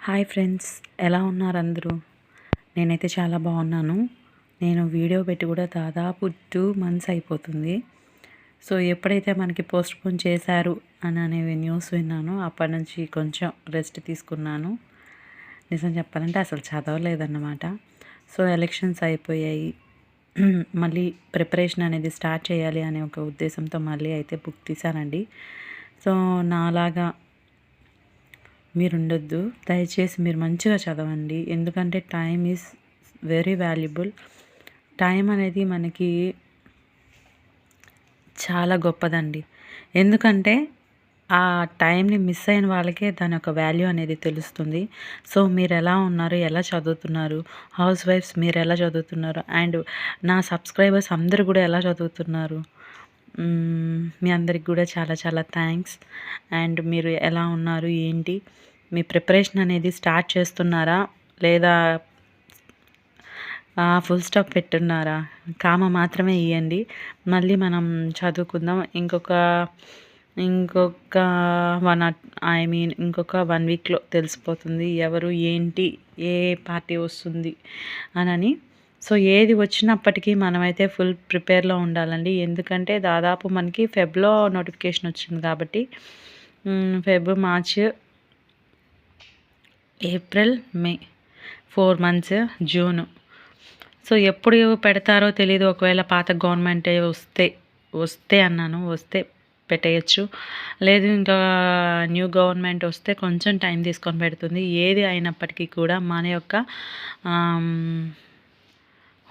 Hi friends, ఎలా ఉన్నారు అందరూ? నేనైతే చాలా బాగున్నాను. నేను వీడియో పెట్టి కూడా దాదాపు 2 months అయిపోతుంది. సో ఎప్పుడైతే మనకి పోస్ట్పోన్ చేశారు అనే న్యూస్ విన్నానో అప్పటి నుంచి కొంచెం రెస్ట్ తీసుకున్నాను. నిజం చెప్పాలంటే అసలు చదవలేదన్నమాట. సో ఎలక్షన్స్ అయిపోయాయి. మళ్ళీ ప్రిపరేషన్ అనేది స్టార్ట్ చేయాలి అనే ఒక ఉద్దేశంతో మళ్ళీ అయితే బుక్ తీశానండి. సో నాలాగా మీరుండొద్దు. దయచేసి మీరు మంచిగా చదవండి. ఎందుకంటే time is very valuable. Time అనేది మనకి చాలా గొప్పదండి. ఎందుకంటే ఆ టైంని మిస్ అయిన వాళ్ళకే దాని యొక్క వాల్యూ అనేది తెలుస్తుంది. సో మీరు ఎలా ఉన్నారు, ఎలా చదువుతున్నారు, హౌస్ వైఫ్స్ మీరు ఎలా చదువుతున్నారు, అండ్ నా సబ్స్క్రైబర్స్ అందరూ కూడా ఎలా చదువుతున్నారు, మీ అందరికి కూడా చాలా చాలా థ్యాంక్స్. అండ్ మీరు ఎలా ఉన్నారు, ఏంటి, మీ ప్రిపరేషన్ అనేది స్టార్ట్ చేస్తున్నారా లేదా ఫుల్ స్టాప్ పెట్టున్నారా? కామ మాత్రమే ఇవ్వండి. మళ్ళీ మనం చదువుకుందాం. ఇంకొక ఇంకొక 1 weekలో తెలిసిపోతుంది ఎవరు ఏంటి, ఏ పార్టీ వస్తుంది అని. సో ఏది వచ్చినప్పటికీ మనమైతే ఫుల్ ప్రిపేర్లో ఉండాలండి. ఎందుకంటే దాదాపు మనకి ఫెబ్లో నోటిఫికేషన్ వచ్చింది కాబట్టి ఫెబ్, మార్చ్, ఏప్రిల్, మే 4 months, జూన్. సో ఎప్పుడు పెడతారో తెలీదు. ఒకవేళ పాత గవర్నమెంటే వస్తే పెట్టేయచ్చు. లేదు ఇంకా న్యూ గవర్నమెంట్ వస్తే కొంచెం టైం తీసుకొని పెడుతుంది. ఏది అయినప్పటికీ కూడా మన యొక్క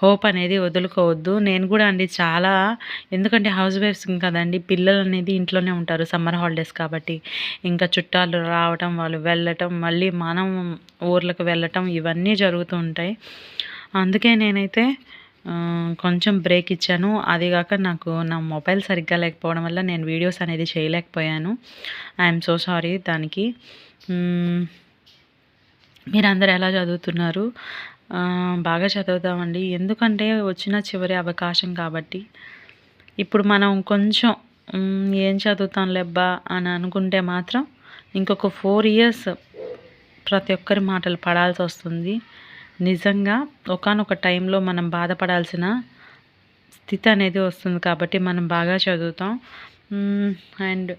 హోప్ అనేది వదులుకోవద్దు. నేను కూడా అండి చాలా, ఎందుకంటే హౌస్ వైఫ్స్ కదండి, పిల్లలు అనేది ఇంట్లోనే ఉంటారు సమ్మర్ హాలిడేస్ కాబట్టి. ఇంకా చుట్టాలు రావటం, వాళ్ళు వెళ్ళటం, మళ్ళీ మనం ఊర్లకు వెళ్ళటం, ఇవన్నీ జరుగుతూ ఉంటాయి. అందుకే నేనైతే కొంచెం బ్రేక్ ఇచ్చాను. అదిగాక నాకు నా మొబైల్ సరిగ్గా లేకపోవడం వల్ల నేను వీడియోస్ అనేది చేయలేకపోయాను. ఐఎమ్ సో సారీ దానికి. మీరందరూ ఎలా చదువుతున్నారు? బాగా చదువుదామండి. ఎందుకంటే వచ్చిన చివరి అవకాశం కాబట్టి. ఇప్పుడు మనం కొంచెం ఏం చదువుతాంలేబ్బా అని అనుకుంటే మాత్రం ఇంకొక 4 years ప్రతి ఒక్కరి మాటలు పడాల్సి వస్తుంది. నిజంగా ఒకానొక టైంలో మనం బాధపడాల్సిన స్థితి అనేది వస్తుంది కాబట్టి మనం బాగా చదువుతాం. అండ్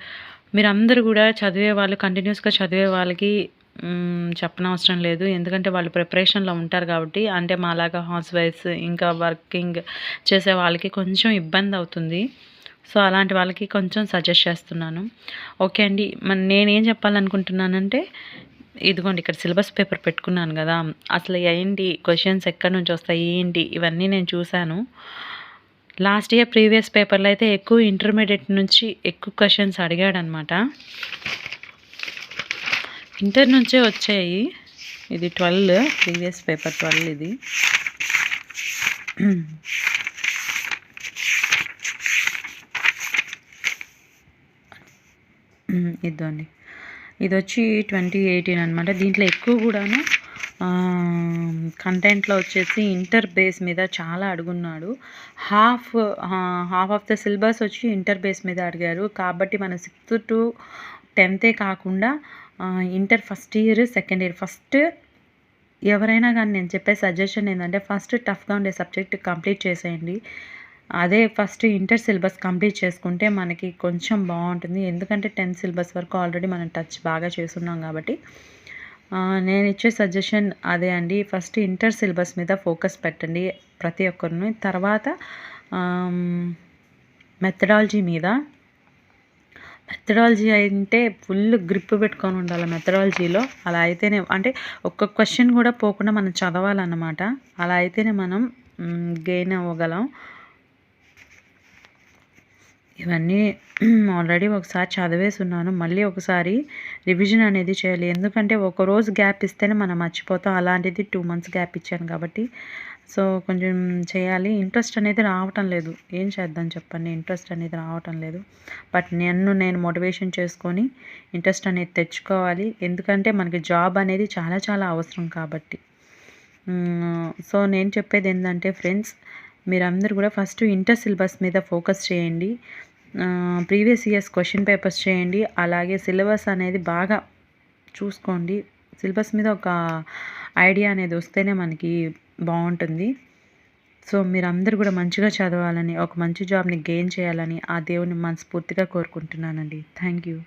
మీరందరూ కూడా చదివే వాళ్ళు, కంటిన్యూస్గా చదివే వాళ్ళకి చెప్పనవసరం లేదు. ఎందుకంటే వాళ్ళు ప్రిపరేషన్లో ఉంటారు కాబట్టి. అంటే మాలాగా హౌస్ వైఫ్స్, ఇంకా వర్కింగ్ చేసే వాళ్ళకి కొంచెం ఇబ్బంది అవుతుంది. సో అలాంటి వాళ్ళకి కొంచెం సజెస్ట్ చేస్తున్నాను. ఓకే అండి. నేనేం చెప్పాలనుకుంటున్నానంటే, ఇదిగోండి ఇక్కడ సిలబస్ పేపర్ పెట్టుకున్నాను కదా, అసలు ఏంటి క్వశ్చన్స్ ఎక్కడి నుంచి వస్తాయి ఏంటి ఇవన్నీ నేను చూశాను. లాస్ట్ ఇయర్ ప్రీవియస్ పేపర్లో అయితే ఎక్కువ ఇంటర్మీడియట్ నుంచి ఎక్కువ క్వశ్చన్స్ అడిగాడనమాట. ఇంటర్ నుంచే వచ్చాయి. ఇది 12, ప్రీవియస్ పేపర్ 12 ఇది. ఇదండి, ఇది వచ్చి 2018 అనమాట. దీంట్లో ఎక్కువ కూడాను కంటెంట్లో వచ్చేసి ఇంటర్ బేస్ మీద చాలా అడుగున్నాడు. హాఫ్ ఆఫ్ ద సిలబస్ వచ్చి ఇంటర్ బేస్ మీద అడిగారు. కాబట్టి మన 6th to 10th కాకుండా inter first year, second year, first ఎవరైనా కానీ నేను చెప్పే సజెషన్ ఏంటంటే ఫస్ట్ టఫ్గా ఉండే సబ్జెక్ట్ కంప్లీట్ చేసేయండి. అదే ఫస్ట్ ఇంటర్ సిలబస్ కంప్లీట్ చేసుకుంటే మనకి కొంచెం బాగుంటుంది. ఎందుకంటే 10th సిలబస్ వరకు ఆల్రెడీ మనం టచ్ బాగా చేస్తున్నాం కాబట్టి. నేను ఇచ్చే సజెషన్ అదే అండి. ఫస్ట్ ఇంటర్ సిలబస్ మీద ఫోకస్ పెట్టండి ప్రతి ఒక్కరిని. తర్వాత మెథడాలజీ మీద. మెథడాలజీ అంటే ఫుల్ గ్రిప్ పెట్టుకొని ఉండాలి మెథడాలజీలో. అలా అయితేనే, అంటే ఒక్క క్వశ్చన్ కూడా పోకుండా మనం చదవాలన్నమాట. అలా అయితేనే మనం గెయిన్ అవ్వగలం. ఇవన్నీ ఆల్రెడీ ఒకసారి చదివేసి ఉన్నాను. మళ్ళీ ఒకసారి రివిజన్ అనేది చేయాలి. ఎందుకంటే ఒకరోజు గ్యాప్ ఇస్తేనే మనం మర్చిపోతాం. అలాంటిది 2 months గ్యాప్ ఇచ్చాను కాబట్టి సో కొంచెం చేయాలి. ఇంట్రెస్ట్ అనేది రావటం లేదు. ఏం చేద్దాం చెప్పండి, ఇంట్రెస్ట్ అనేది రావటం లేదు. బట్ నేను మోటివేషన్ చేసుకొని ఇంట్రెస్ట్ అనేది తెచ్చుకోవాలి. ఎందుకంటే మనకి జాబ్ అనేది చాలా చాలా అవసరం కాబట్టి. సో నేను చెప్పేది ఏంటంటే ఫ్రెండ్స్, మీరందరూ కూడా ఫస్ట్ ఇంటర్ సిలబస్ మీద ఫోకస్ చేయండి. ప్రీవియస్ ఇయర్స్ క్వశ్చన్ పేపర్స్ చేయండి. అలాగే సిలబస్ అనేది బాగా చూసుకోండి. సిలబస్ మీద ఒక ఐడియా అనేది వస్తేనే మనకి బావుంటుంది. సో, మీరందరూ కూడా మంచిగా చదవాలని, ఒక మంచి జాబ్‌ని గెయిన్ చేయాలని ఆ దేవుడిని మనస్ఫూర్తిగా కోరుకుంటున్నానండి. Thank you.